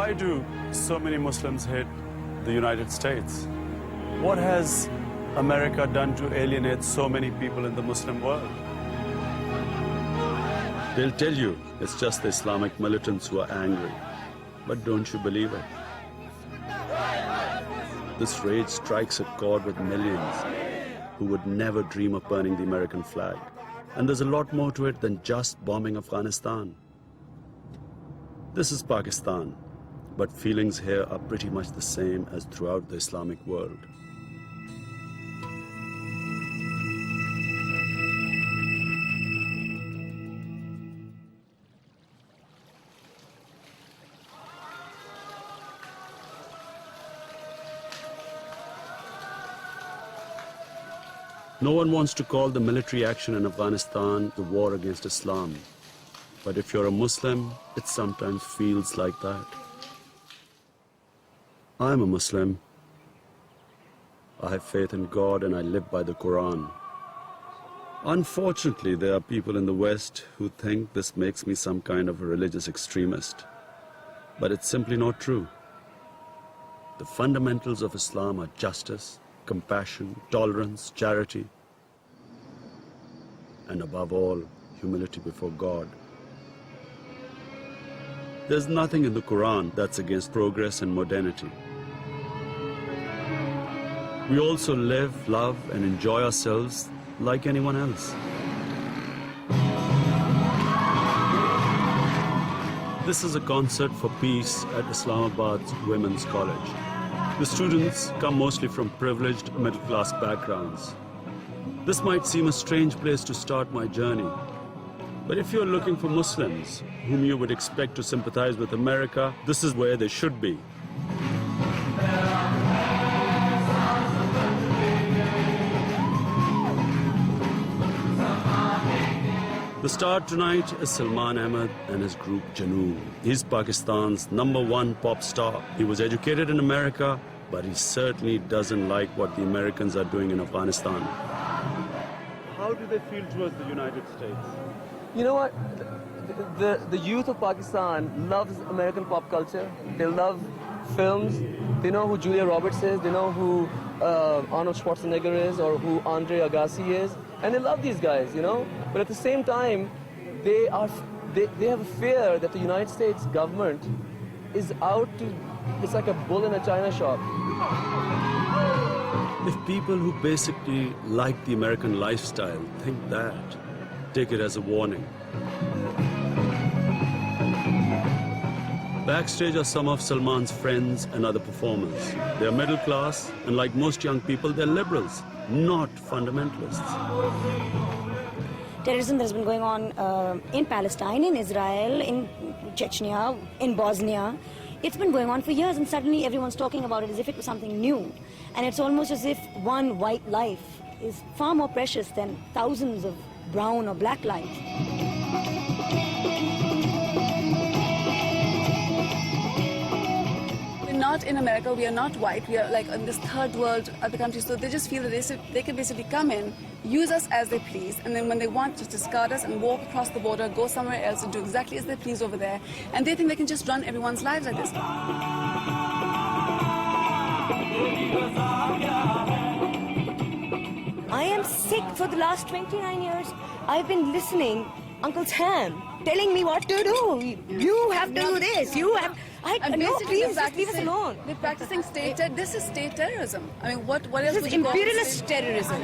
why do so many Muslims hate the United States? What has America done to alienate so many people in the Muslim world? They'll tell you it's just the Islamic militants who are angry. But don't you believe it? This rage strikes a chord with millions who would never dream of burning the American flag. And there's a lot more to it than just bombing Afghanistan. This is Pakistan, but feelings here are pretty much the same as throughout the Islamic world. No one wants to call the military action in Afghanistan the war against Islam. But if you're a Muslim, it sometimes feels like that. I'm a Muslim. I have faith in God and I live by the Quran. Unfortunately, there are people in the West who think this makes me some kind of a religious extremist. But it's simply not true. The fundamentals of Islam are justice, compassion, tolerance, charity, and above all, humility before God. There's nothing in the Quran that's against progress and modernity. We also live, love, and enjoy ourselves like anyone else. This is a concert for peace at Islamabad's Women's College. The students come mostly from privileged middle-class backgrounds. This might seem a strange place to start my journey, but if you're looking for Muslims whom you would expect to sympathize with America, this is where they should be. The star tonight is Salman Ahmed and his group Janoon. He's Pakistan's #1 pop star. He was educated in America, but he certainly doesn't like what the Americans are doing in Afghanistan. How do they feel towards the United States? You know what? The youth of Pakistan loves American pop culture. They love films. They know who Julia Roberts is. They know who Arnold Schwarzenegger is or who Andre Agassi is. And they love these guys, you know? But at the same time, they have a fear that the United States government is out to, it's like a bull in a china shop. If people who basically like the American lifestyle think that, take it as a warning. Backstage are some of Salman's friends and other performers. They're middle class, and like most young people, they're liberals, not fundamentalists. Terrorism that has been going on in Palestine, in Israel, in Chechnya, in Bosnia, it's been going on for years, and suddenly everyone's talking about it as if it was something new. And it's almost as if one white life is far more precious than thousands of brown or black lives. Not in America, we are not white, we are like in this third world other countries, so they just feel that they can basically come in, use us as they please, and then when they want, just discard us and walk across the border, go somewhere else and do exactly as they please over there, and they think they can just run everyone's lives like this. I am sick. For the last 29 years, I've been listening Uncle Sam telling me what to do. You have to do this, you have... No, please, just leave us alone. They're practicing this is state terrorism. I mean, what else This would is you call imperialist terrorism.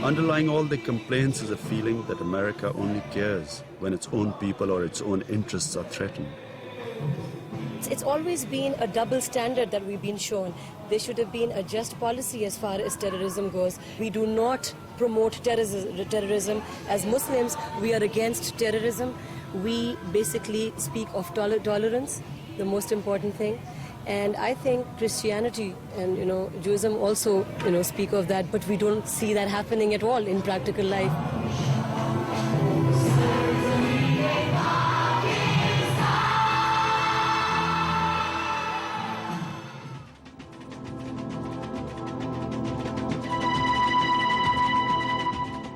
Underlying all the complaints is a feeling that America only cares when its own people or its own interests are threatened. It's always been a double standard that we've been shown. There should have been a just policy as far as terrorism goes. We do not promote terrorism. As Muslims, we are against terrorism. We basically speak of tolerance, the most important thing. And I think Christianity and, Judaism also, speak of that, but we don't see that happening at all in practical life.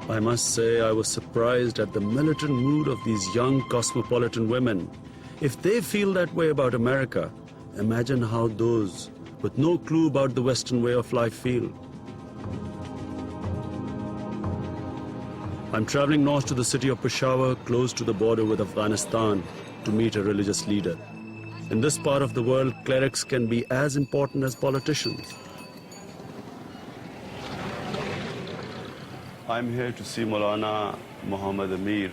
I must say I was surprised at the militant mood of these young cosmopolitan women. If they feel that way about America, imagine how those with no clue about the Western way of life feel. I'm traveling north to the city of Peshawar, close to the border with Afghanistan, to meet a religious leader. In this part of the world, clerics can be as important as politicians. I'm here to see Maulana Muhammad Amir.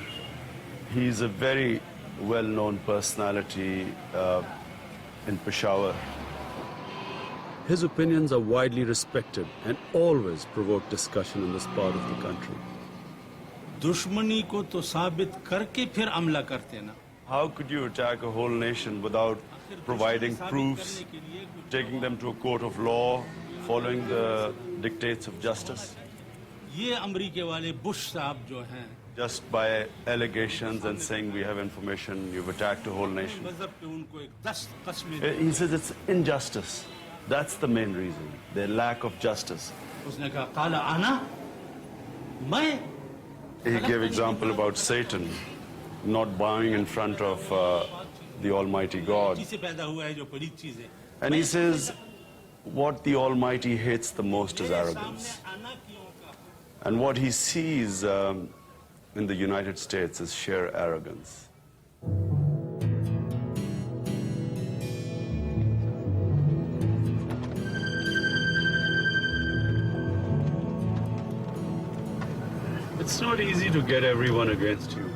He's a very well-known personality in Peshawar. His opinions are widely respected and always provoke discussion in this part of the country. दुश्मनी को तो साबित करके फिर हमला करते ना. How could you attack a whole nation without providing proofs, taking them to a court of law, following the dictates of justice? ये अमेरिके वाले बुश साहब जो हैं, Just by allegations and saying we have information, you've attacked a whole nation. मजहब पे उनको एक 10 कस्में. He says it's injustice. That's the main reason, their lack of justice. उसने कहा काला आना मैं. He gave example about Satan not bowing in front of the Almighty God. जिसे पैदा हुआ है जो बड़ी चीज है. And he says what the Almighty hates the most is arrogance. आना क्यों का? And what he sees in the United States is sheer arrogance. It's not easy to get everyone against you.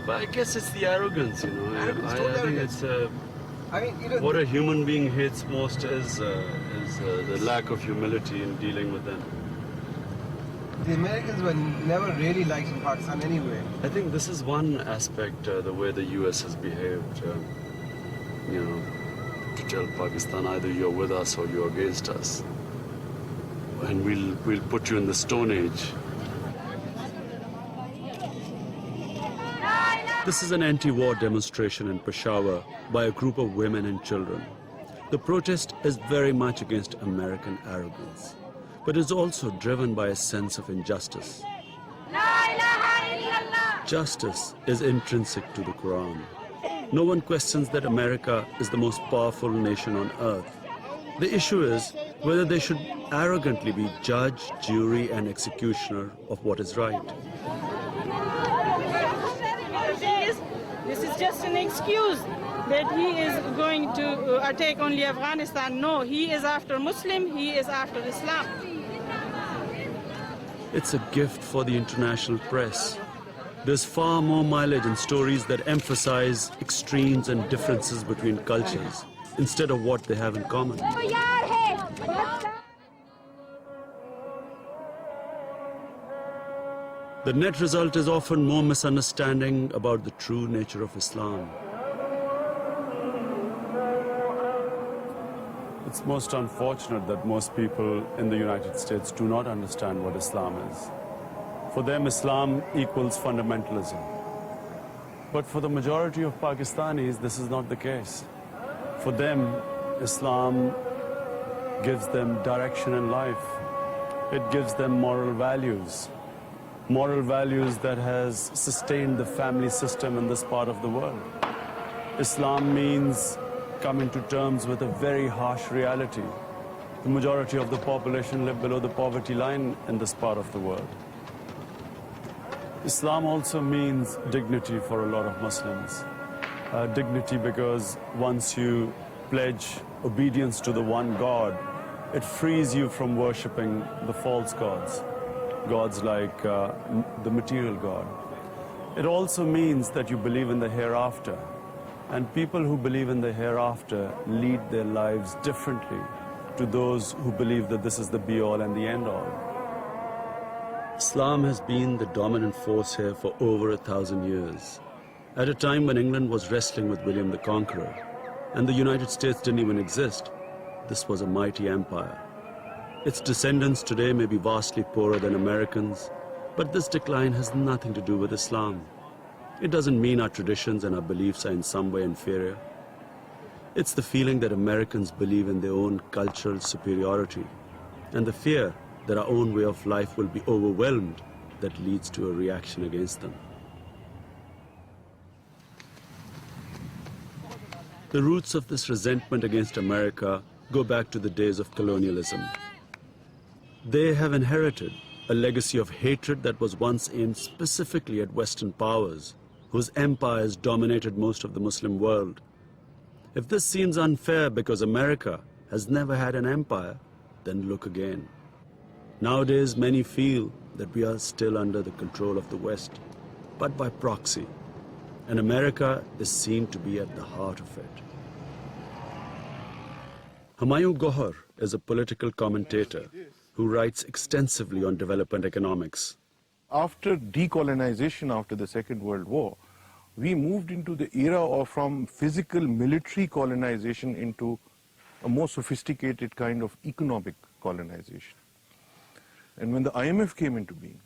But I guess it's the arrogance, you know. Arrogance, I total think arrogance. it's I mean, what a human being hates most is the lack of humility in dealing with them. the Americans were never really liked in Pakistan anyway. I think this is one aspect, the way the US has behaved, you know, to tell Pakistan either you're with us or you're against us. And we'll put you in the Stone Age. This is an anti-war demonstration in Peshawar by a group of women and children. The protest is very much against American arrogance, but is also driven by a sense of injustice. Justice is intrinsic to the Quran. No one questions that America is the most powerful nation on earth. The issue is whether they should arrogantly be judge, jury, and executioner of what is right. This is just an excuse that he is going to attack only Afghanistan. No, he is after Muslim, he is after Islam. It's a gift for the international press. There's far more mileage in stories that emphasize extremes and differences between cultures instead of what they have in common. The net result is often more misunderstanding about the true nature of Islam. It's most unfortunate that most people in the United States do not understand what Islam is. For them, Islam equals fundamentalism. But for the majority of Pakistanis, this is not the case. For them, Islam gives them direction in life. It gives them moral values that has sustained the family system in this part of the world. Islam means coming to terms with a very harsh reality. The majority of the population live below the poverty line in this part of the world. Islam also means dignity for a lot of Muslims. Dignity because once you pledge obedience to the one God, it frees you from worshipping the false gods. Gods like the material God. It also means that you believe in the hereafter. And people who believe in the hereafter lead their lives differently to those who believe that this is the be-all and the end-all. Islam has been the dominant force here for over 1,000 years. At a time when England was wrestling with William the Conqueror, and the United States didn't even exist, this was a mighty empire. Its descendants today may be vastly poorer than Americans, but this decline has nothing to do with Islam. It doesn't mean our traditions and our beliefs are in some way inferior. It's the feeling that Americans believe in their own cultural superiority and the fear that our own way of life will be overwhelmed that leads to a reaction against them. The roots of this resentment against America go back to the days of colonialism. They have inherited a legacy of hatred that was once aimed specifically at Western powers, whose empires dominated most of the Muslim world. If this seems unfair because America has never had an empire, then look again. Nowadays, many feel that we are still under the control of the West, but by proxy, and America is seen to be at the heart of it. Humayun Gohar is a political commentator who writes extensively on development economics. After decolonization after the Second World War, we moved into the era from physical military colonization into a more sophisticated kind of economic colonization. And when the IMF came into being,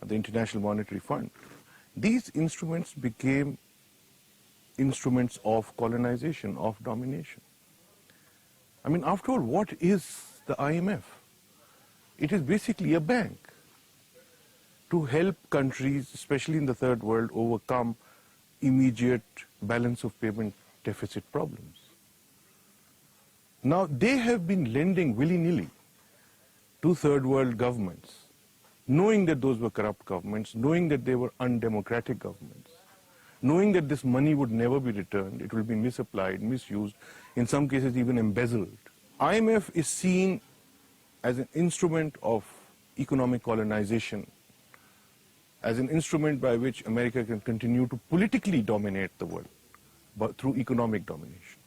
the International Monetary Fund, these instruments became instruments of colonization, of domination. I mean, after all, what is the IMF? It is basically a bank to help countries, especially in the third world, overcome immediate balance of payment deficit problems. Now, they have been lending willy-nilly to third world governments, knowing that those were corrupt governments, knowing that they were undemocratic governments, knowing that this money would never be returned, it will be misapplied, misused, in some cases even embezzled. IMF is seen as an instrument of economic colonization, as an instrument by which America can continue to politically dominate the world, but through economic domination.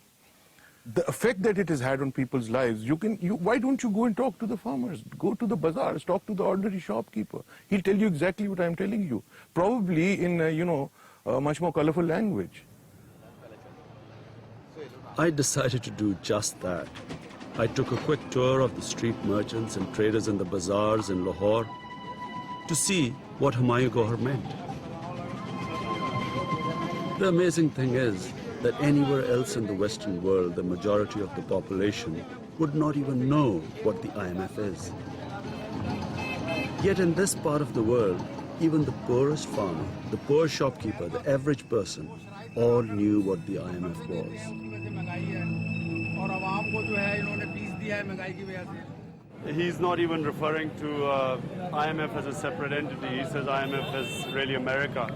The effect that it has had on people's lives, why don't you go and talk to the farmers? Go to the bazaars, talk to the ordinary shopkeeper. He'll tell you exactly what I'm telling you, probably in, a much more colorful language. I decided to do just that. I took a quick tour of the street merchants and traders in the bazaars in Lahore to see what Humayun Gohar meant. The amazing thing is that anywhere else in the Western world, the majority of the population would not even know what the IMF is. Yet in this part of the world, even the poorest farmer, the poor shopkeeper, the average person, all knew what the IMF was. He's not even referring to IMF as a separate entity. He says IMF is really America.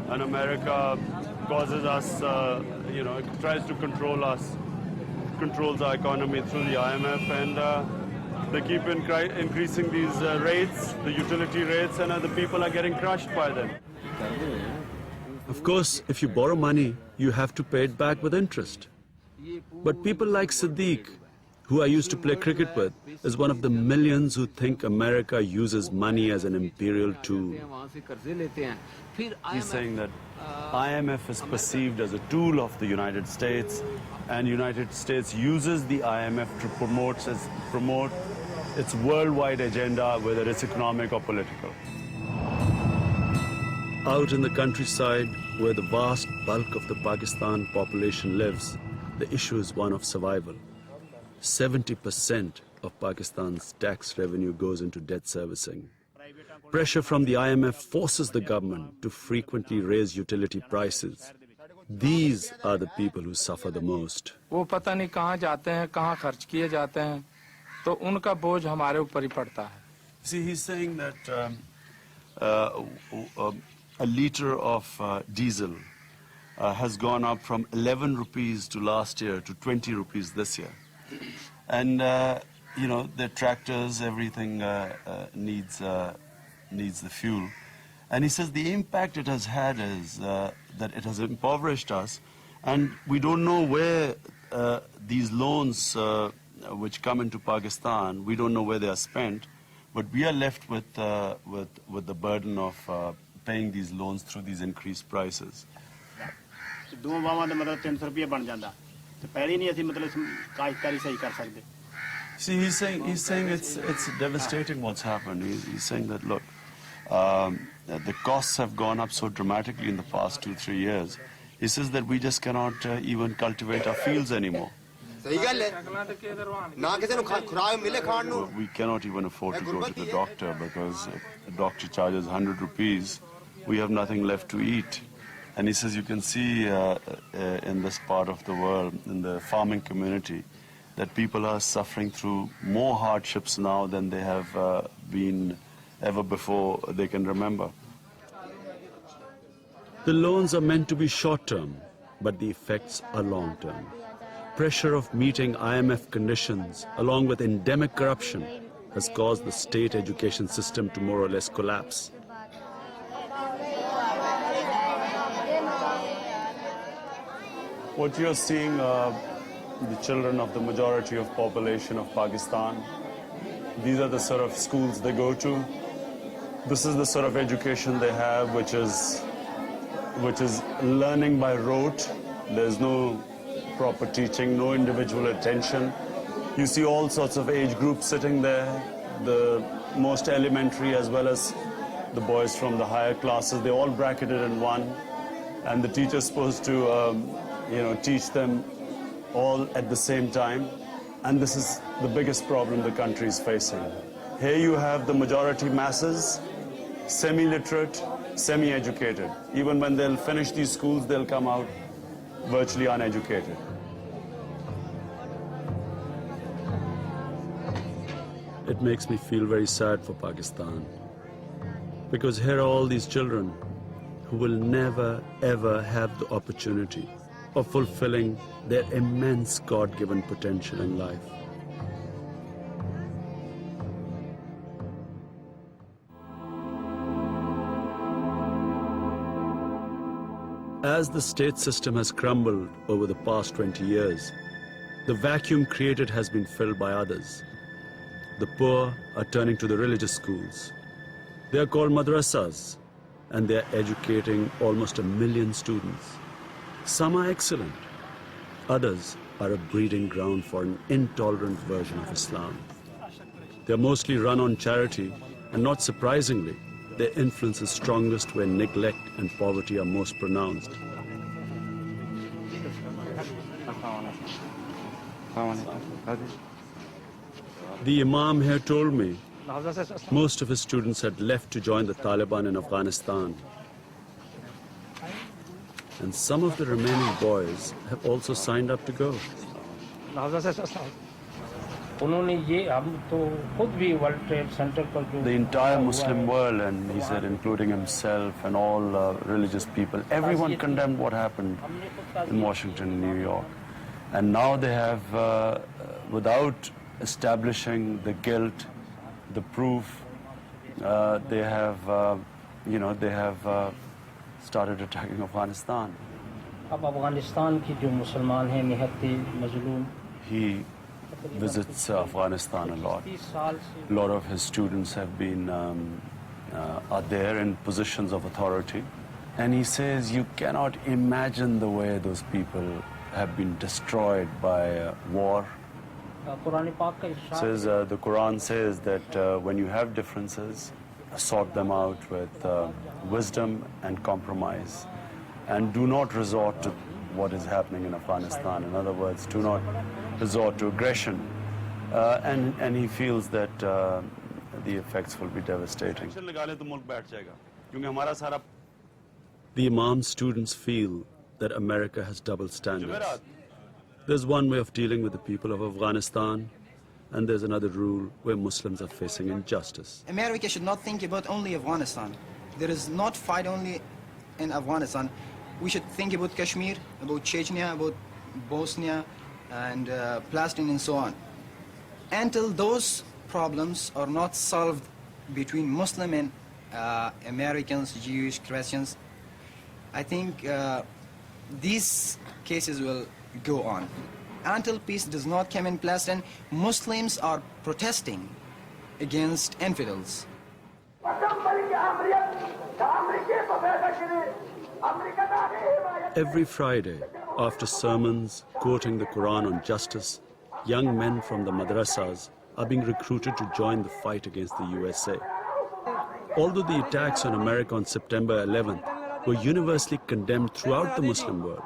And America causes us, it tries to control us, controls our economy through the IMF, and they keep increasing these rates, the utility rates, and the people are getting crushed by them. Of course, if you borrow money, you have to pay it back with interest. But people like Siddiq, who I used to play cricket with, is one of the millions who think America uses money as an imperial tool. He's saying that IMF is perceived as a tool of the United States, and United States uses the IMF to promote its worldwide agenda, whether it's economic or political. Out in the countryside, where the vast bulk of the Pakistan population lives, the issue is one of survival. 70% of Pakistan's tax revenue goes into debt servicing. Pressure from the IMF forces the government to frequently raise utility prices. These are the people who suffer the most. वो पता नहीं कहाँ जाते हैं, कहाँ खर्च किए जाते हैं, तो उनका बोझ हमारे ऊपर ही पड़ता है. See, he's saying that a liter of diesel has gone up from 11 rupees to last year to 20 rupees this year. And, the tractors, everything needs the fuel. And he says the impact it has had is that it has impoverished us. And we don't know where these loans which come into Pakistan, we don't know where they are spent. But we are left with the burden of paying these loans through these increased prices. See, he's saying it's devastating what's happened. He's saying that, look, the costs have gone up so dramatically in the past 2-3 years. He says that we just cannot even cultivate our fields anymore. We cannot even afford to go to the doctor because if the doctor charges 100 rupees, we have nothing left to eat. And he says you can see in this part of the world, in the farming community, that people are suffering through more hardships now than they have been ever before they can remember. The loans are meant to be short-term, but the effects are long-term. Pressure of meeting IMF conditions, along with endemic corruption, has caused the state education system to more or less collapse. What you're seeing are the children of the majority of population of Pakistan. These are the sort of schools they go to. This is the sort of education they have, which is learning by rote. There's no proper teaching, no individual attention. You see all sorts of age groups sitting there, the most elementary as well as the boys from the higher classes. They're all bracketed in one, and the teacher's supposed to teach them all at the same time. And this is the biggest problem the country is facing. Here you have the majority masses, semi-literate, semi-educated. Even when they'll finish these schools, they'll come out virtually uneducated. It makes me feel very sad for Pakistan, because here are all these children who will never ever have the opportunity of fulfilling their immense God-given potential in life. As the state system has crumbled over the past 20 years, the vacuum created has been filled by others. The poor are turning to the religious schools. They are called madrasas, and they are educating almost 1 million students. Some are excellent. Others are a breeding ground for an intolerant version of Islam. They are mostly run on charity, and not surprisingly, their influence is strongest where neglect and poverty are most pronounced. The Imam here told me most of his students had left to join the Taliban in Afghanistan. And some of the remaining boys have also signed up to go. The entire Muslim world, and he said including himself and all religious people, everyone condemned what happened in Washington and New York. And now they have, without establishing the guilt, the proof, they have started attacking Afghanistan. He visits Afghanistan a lot. A lot of his students have been are there in positions of authority, and he says you cannot imagine the way those people have been destroyed by war. Says the Quran says that when you have differences, sort them out with wisdom and compromise, and do not resort to what is happening in Afghanistan. In other words, do not resort to aggression. And he feels that the effects will be devastating. The Imam's students feel that America has double standards. There's one way of dealing with the people of Afghanistan, and there's another rule where Muslims are facing injustice. America should not think about only Afghanistan. There is not fight only in Afghanistan. We should think about Kashmir, about Chechnya, about Bosnia, and Palestine, and so on. Until those problems are not solved between Muslim and Americans, Jewish, Christians, I think these cases will go on. Until peace does not come in Palestine, Muslims are protesting against infidels. Every Friday, after sermons quoting the Quran on justice, young men from the madrasas are being recruited to join the fight against the USA. Although the attacks on America on September 11th were universally condemned throughout the Muslim world,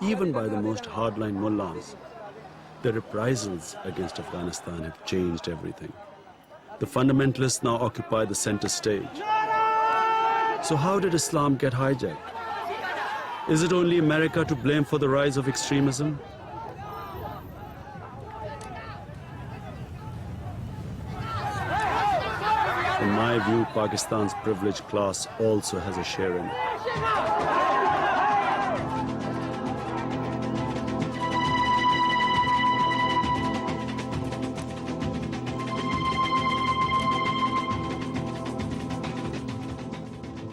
even by the most hardline mullahs, the reprisals against Afghanistan have changed everything. The fundamentalists now occupy the center stage. So how did Islam get hijacked? Is it only America to blame for the rise of extremism? In my view, Pakistan's privileged class also has a share in it.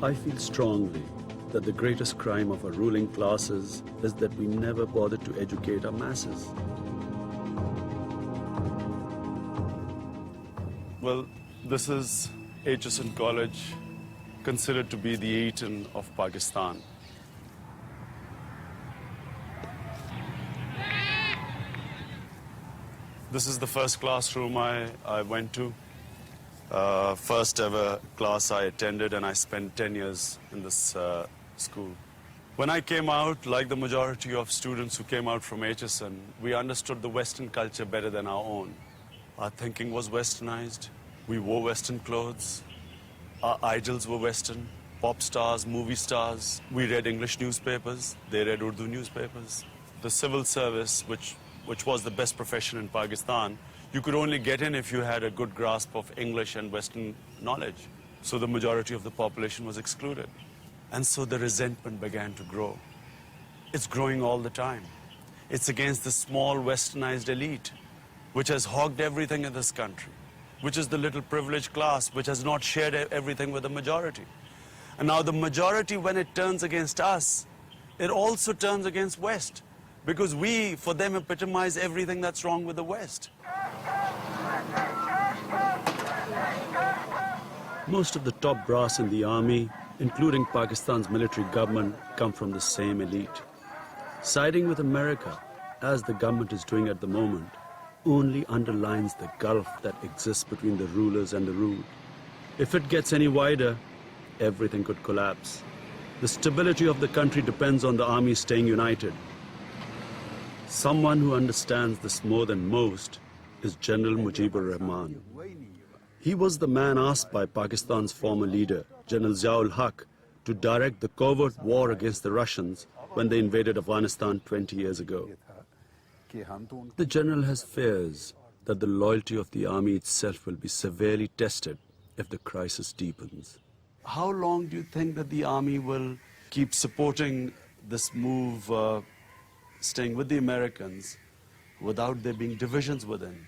I feel strongly that the greatest crime of our ruling classes is that we never bothered to educate our masses. Well, this is HSN College, considered to be the Eton of Pakistan. This is the first classroom I went to. First ever class I attended, and I spent 10 years in this school. When I came out, like the majority of students who came out from HSN, we understood the Western culture better than our own. Our thinking was westernized. We wore Western clothes. Our idols were Western. Pop stars, movie stars. We read English newspapers. They read Urdu newspapers. The civil service, which was the best profession in Pakistan, you could only get in if you had a good grasp of English and Western knowledge. So the majority of the population was excluded. And so the resentment began to grow. It's growing all the time. It's against the small westernized elite, which has hogged everything in this country, which is the little privileged class, which has not shared everything with the majority. And now the majority, when it turns against us, it also turns against West, because we, for them, epitomize everything that's wrong with the West. Most of the top brass in the army, including Pakistan's military government, come from the same elite. Siding with America, as the government is doing at the moment, only underlines the gulf that exists between the rulers and the ruled. If it gets any wider, everything could collapse. The stability of the country depends on the army staying united. Someone who understands this more than most is General Mujibur Rahman. He was the man asked by Pakistan's former leader, General Zia-ul Haq, to direct the covert war against the Russians when they invaded Afghanistan 20 years ago. The general has fears that the loyalty of the army itself will be severely tested if the crisis deepens. How long do you think that the army will keep supporting this move, staying with the Americans, without there being divisions within?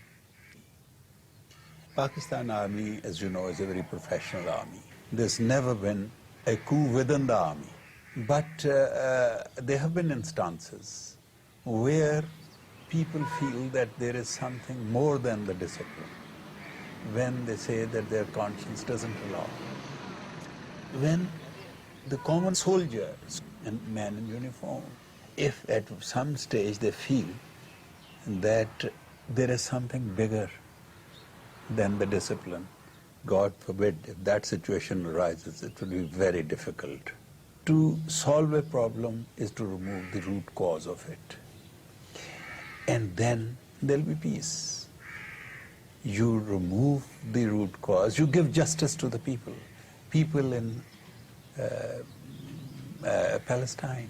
Pakistan Army, as you know, is a very professional army. There's never been a coup within the army. But there have been instances where people feel that there is something more than the discipline, when they say that their conscience doesn't allow. When the common soldiers and men in uniform, if at some stage they feel that there is something bigger than the discipline, God forbid, if that situation arises, it will be very difficult. To solve a problem is to remove the root cause of it. And then there'll be peace. You remove the root cause, you give justice to the people. People in Palestine,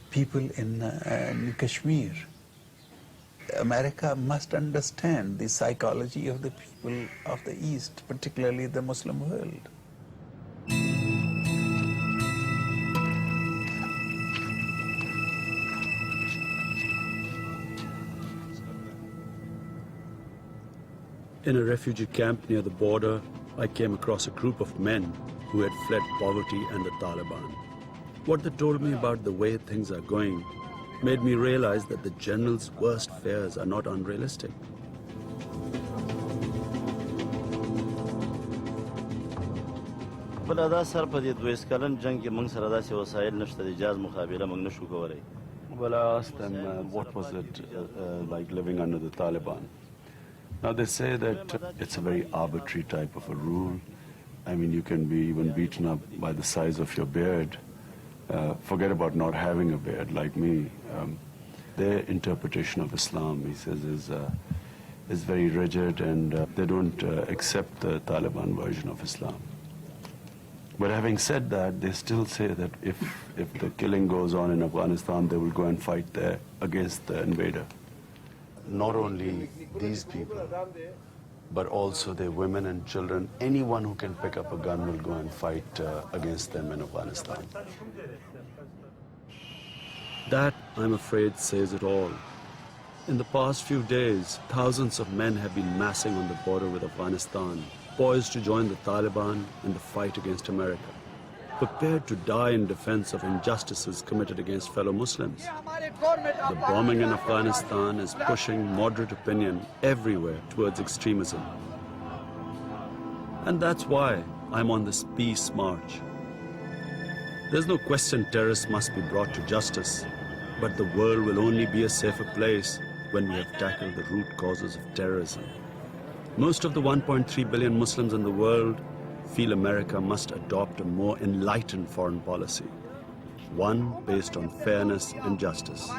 people in Kashmir. America must understand the psychology of the people of the East, particularly the Muslim world. In a refugee camp near the border, I came across a group of men who had fled poverty and the Taliban. What they told me about the way things are going made me realize that the general's worst fears are not unrealistic. Well, I asked them what was it like living under the Taliban. Now they say that it's a very arbitrary type of a rule. I mean, you can be even beaten up by the size of your beard. Forget about not having a beard like me. Their interpretation of Islam, he says, is very rigid, and they don't accept the Taliban version of Islam. But having said that, they still say that if the killing goes on in Afghanistan, they will go and fight there against the invader. Not only these people, but also their women and children. Anyone who can pick up a gun will go and fight against them in Afghanistan. That, I'm afraid, says it all. In the past few days, thousands of men have been massing on the border with Afghanistan, poised to join the Taliban in the fight against America, prepared to die in defense of injustices committed against fellow Muslims. The bombing in Afghanistan is pushing moderate opinion everywhere towards extremism. And that's why I'm on this peace march. There's no question terrorists must be brought to justice, but the world will only be a safer place when we have tackled the root causes of terrorism. Most of the 1.3 billion Muslims in the world feel America must adopt a more enlightened foreign policy, one based on fairness and justice.